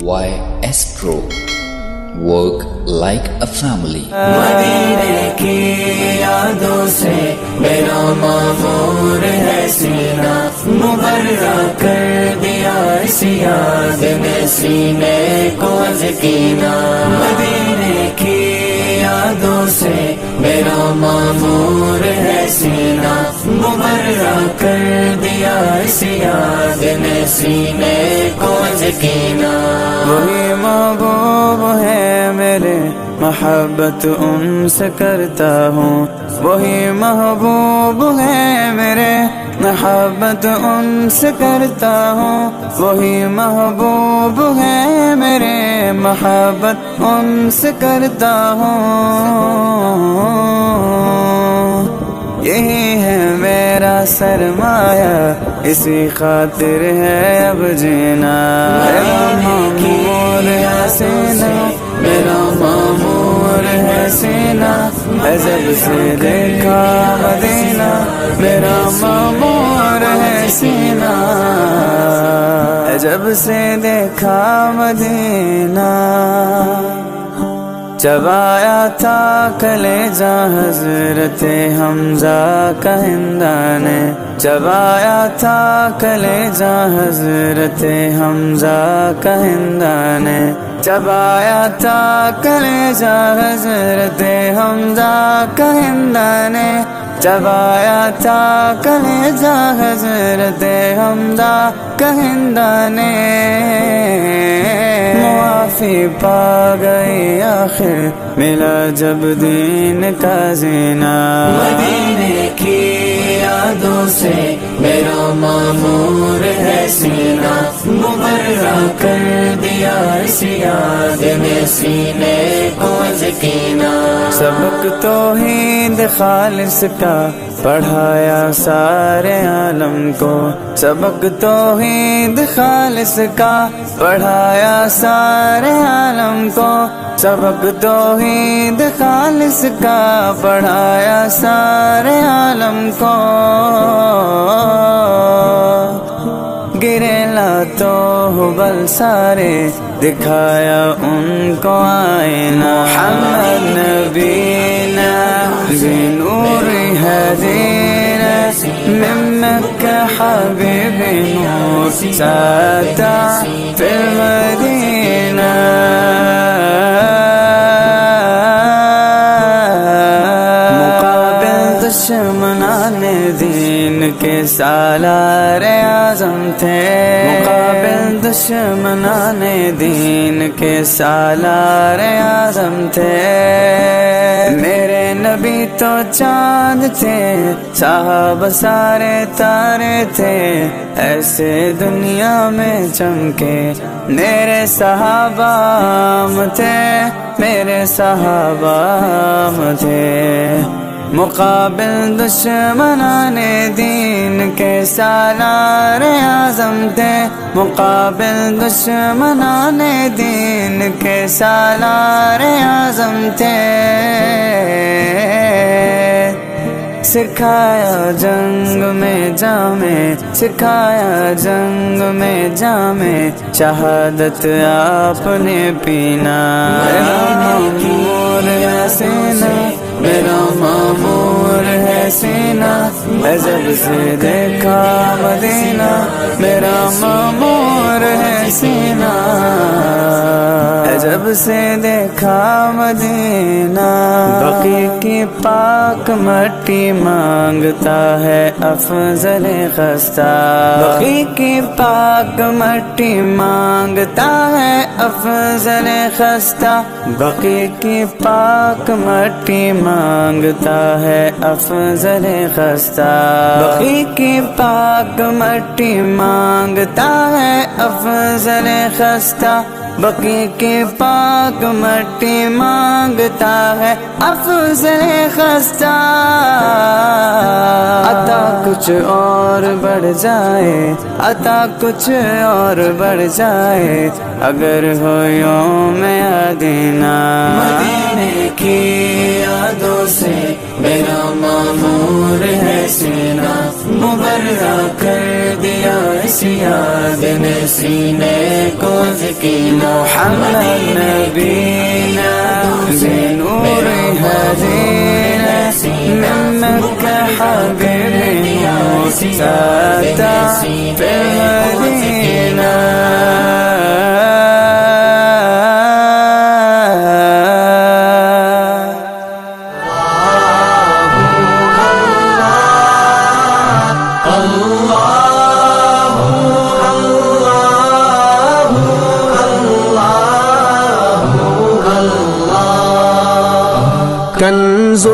Why Astro? Work like a family. مدینے کی یادوں سے میرا معمور ہے سینہ، مبرہ کر دیا اس یاد نے سینے کو یقینا۔ مدینے کی یادوں سے میرا معمور ہے سینہ، مبرہ کر دیا اس یاد نے سینے کو یقینا۔ وہی محبوب ہے میرے، محبت ان سے کرتا ہوں، وہی محبوب ہے میرے، محبت ان سے کرتا ہوں، وہی محبوب ہے میرے، محبت ان سے کرتا ہوں۔ یہی ہے میرا سرمایہ، اسی خاطر ہے اب جینا۔ میرا معمور ہے سینہ، میرا معمور ہے سینہ، جب سے دیکھا مدینہ، میرا معمور ہے سینہ، جب سے دیکھا مدینہ۔ جب آیا تھا کلیجہ حضرت حمزہ کا ہندانے، جب آیا تھا کلیجہ حضرت حمزہ کا ہندانے، جب آیا تھا کلیجہ حضرت حمزہ کا ہندانے، جب آیا تھا کلیجہ حضرت حمزہ کا ہندانے، معافی پا گئی آخر ملا جب دین کا زینہ۔ مدینے کی یادوں سے میرا معمور ہے سینہ، مبرہ کر دیا اس یاد نے سینے کو یقینا۔ سبق توحید خالص کا پڑھایا سارے عالم کو، سبق توحید خالص کا پڑھایا سارے عالم کو، سبق توحید خالص کا پڑھایا سارے عالم کو۔ گرے لاتو حبل سارے دکھایا ان کو آئینہ، محمد نبینا بنور ہدینا، من مکہ حبیب نور ساتا فی المدینہ۔ مقابل دشمنان دین کے سالار اعظم تھے، مقابل دشمنان دین کے سالار اعظم تھے۔ میرے نبی تو چاند تھے، صحابہ سارے تارے تھے، ایسے دنیا میں چمکے میرے صحابہ تھے، میرے صحابہ تھے۔ مقابل دشمنان دین کے سالار اعظم تھے، مقابل دشمنان دین کے سالار اعظم تھے۔ سکھایا جنگ میں جامے، سکھایا جنگ میں جامے، شہادت آپ نے پینا۔ میرا معمور ہے سینہ، میرا معمور ہے سینہ، جب سے دیکھا مدینہ، میرا معمور ہے سینہ، جب سے دیکھا مدینہ۔ بقی کی پاک مٹی مانگتا ہے افضل خستہ، بقی کی پاک مٹی مانگتا ہے افضل خستہ، بقی کی پاک مٹی مانگتا ہے افضل خستہ، بقی کی پاک مٹی مانگتا ہے افضل خستہ، بقی کی پاک مٹی مانگتا ہے افضل خستہ۔ عطا کچھ اور بڑھ جائے، عطا کچھ اور بڑھ جائے، اگر ہو یوم آدینہ۔ مدینے کی یادوں سے میرا معمور ہے سینہ مبرہ کر دیا اس یاد نے سینے کو یقینا محمد نبینا بنور حزینہ من مکہ حبیبنا ساتا فی المدینہ کنز